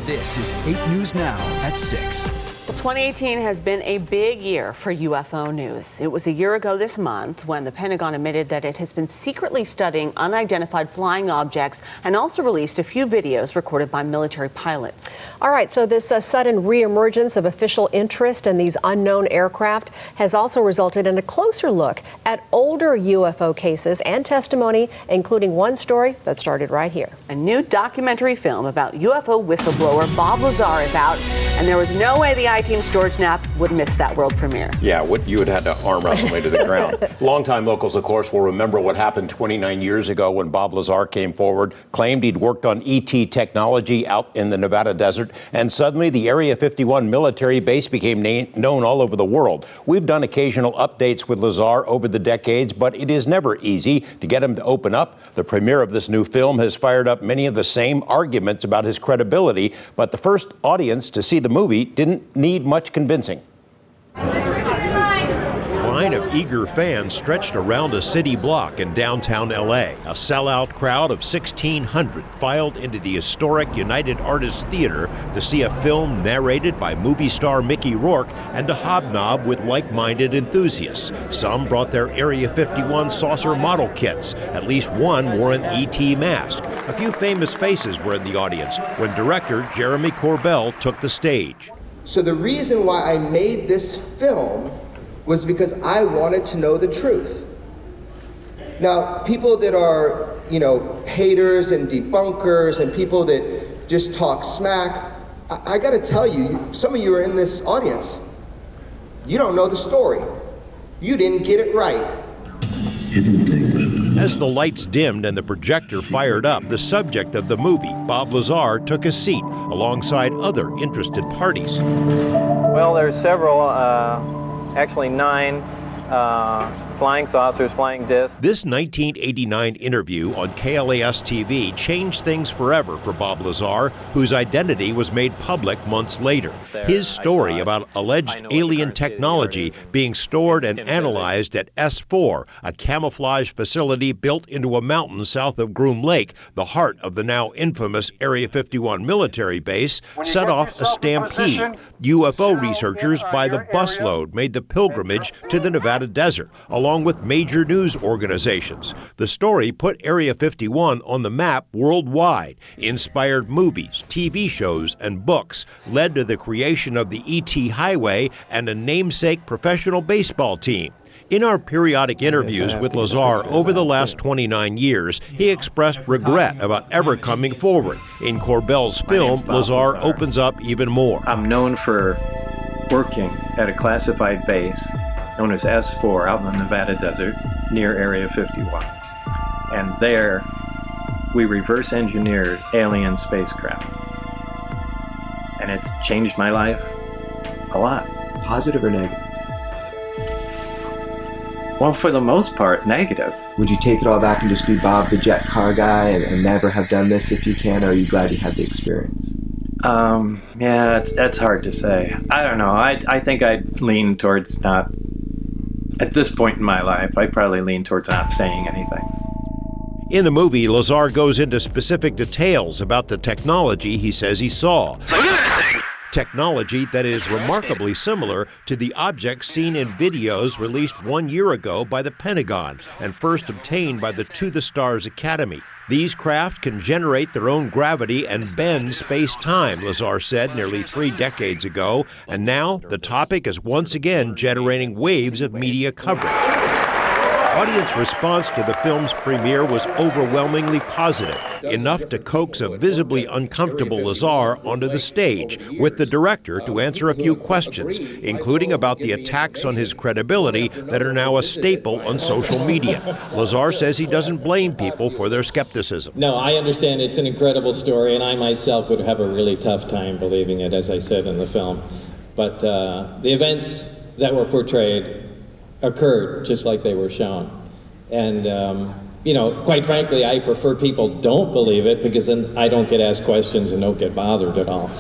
This is 8 News Now at 6. Well, 2018 has been a big year for UFO news. It was a year ago this month when the Pentagon admitted that it has been secretly studying unidentified flying objects and also released a few videos recorded by military pilots. All right, so this sudden reemergence of official interest in these unknown aircraft has also resulted in a closer look at older UFO cases and testimony, including one story that started right here. A new documentary film about UFO whistleblower Bob Lazar is out, and there was no way the I-Team's George Knapp would miss that world premiere. Yeah, you would have had to arm wrestle me to the ground. Longtime locals, of course, will remember what happened 29 years ago when Bob Lazar came forward, claimed he'd worked on ET technology out in the Nevada desert, and suddenly the Area 51 military base became known all over the world. We've done occasional updates with Lazar over the decades, but it is never easy to get him to open up. The premiere of this new film has fired up many of the same arguments about his credibility, but the first audience to see the movie didn't need much convincing. A line of eager fans stretched around a city block in downtown LA. A sellout crowd of 1,600 filed into the historic United Artists Theater to see a film narrated by movie star Mickey Rourke and to hobnob with like-minded enthusiasts. Some brought their Area 51 saucer model kits. At least one wore an ET mask. A few famous faces were in the audience when director Jeremy Corbell took the stage. So the reason why I made this film was because I wanted to know the truth. Now, people that are, haters and debunkers and people that just talk smack, I gotta tell you, some of you are in this audience. You don't know the story. You didn't get it right. Hidden things. As the lights dimmed and the projector fired up, the subject of the movie, Bob Lazar, took a seat alongside other interested parties. Well, there's several, actually 9 flying saucers, flying discs. This 1989 interview on KLAS-TV changed things forever for Bob Lazar, whose identity was made public months later. His story about alleged alien technology being stored and analyzed at S4, a camouflage facility built into a mountain south of Groom Lake, the heart of the now infamous Area 51 military base, set off a stampede. UFO researchers by the busload made the pilgrimage to the Nevada desert, along with major news organizations. The story put Area 51 on the map worldwide, inspired movies, TV shows, and books, led to the creation of the ET Highway and a namesake professional baseball team. In our periodic interviews with Lazar over the last 29 years, he expressed regret about ever coming forward. In Corbell's film, Lazar opens up even more. I'm known for working at a classified base known as S4 out in the Nevada desert near Area 51. And there, we reverse engineered alien spacecraft. And it's changed my life a lot. Positive or negative? Well, for the most part, negative. Would you take it all back and just be Bob the jet car guy and never have done this if you can, or are you glad you had the experience? Yeah, that's hard to say. I don't know. I think I'd lean towards not, at this point in my life, I'd probably lean towards not saying anything. In the movie, Lazar goes into specific details about the technology he says he saw. Technology that is remarkably similar to the objects seen in videos released 1 year ago by the Pentagon and first obtained by the To the Stars Academy. These craft can generate their own gravity and bend space-time, Lazar said nearly 3 decades ago, and now the topic is once again generating waves of media coverage. Audience response to the film's premiere was overwhelmingly positive, enough to coax a visibly uncomfortable Lazar onto the stage with the director to answer a few questions, including about the attacks on his credibility that are now a staple on social media. Lazar says he doesn't blame people for their skepticism. No, I understand it's an incredible story, and I myself would have a really tough time believing it, as I said in the film. But the events that were portrayed occurred just like they were shown. And, quite frankly, I prefer people don't believe it because then I don't get asked questions and don't get bothered at all.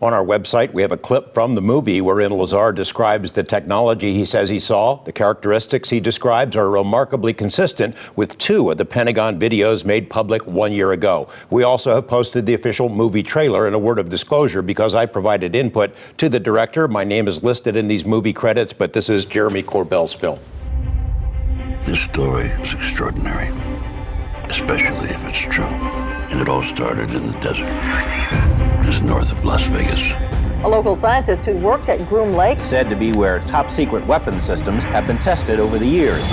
On our website, we have a clip from the movie wherein Lazar describes the technology he says he saw. The characteristics he describes are remarkably consistent with 2 of the Pentagon videos made public 1 year ago. We also have posted the official movie trailer. And a word of disclosure, because I provided input to the director, my name is listed in these movie credits, but this is Jeremy Corbell's film. This story is extraordinary, especially if it's true. And it all started in the desert, just north of Las Vegas. A local scientist who worked at Groom Lake said to be where top-secret weapons systems have been tested over the years.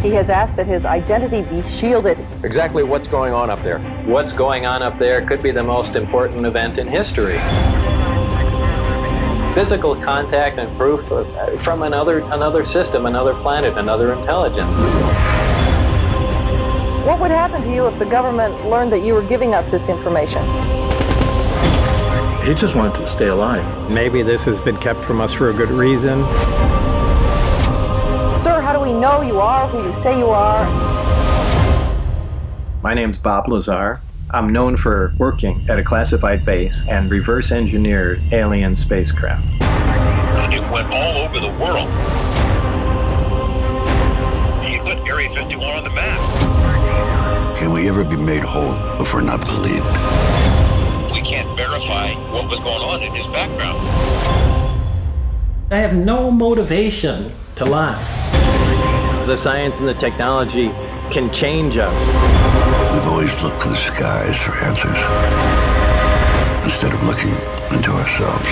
He has asked that his identity be shielded. Exactly what's going on up there? What's going on up there could be the most important event in history. Physical contact and proof from another system, another planet, another intelligence. What would happen to you if the government learned that you were giving us this information? He just wanted to stay alive. Maybe this has been kept from us for a good reason. Sir, how do we know you are who you say you are? My name's Bob Lazar. I'm known for working at a classified base and reverse engineered alien spacecraft. It went all over the world. He put Area 51 on the map. Can we ever be made whole if we're not believed? We can't verify what was going on in his background. I have no motivation to lie. The science and the technology can change us. We've always looked to the skies for answers, instead of looking into ourselves.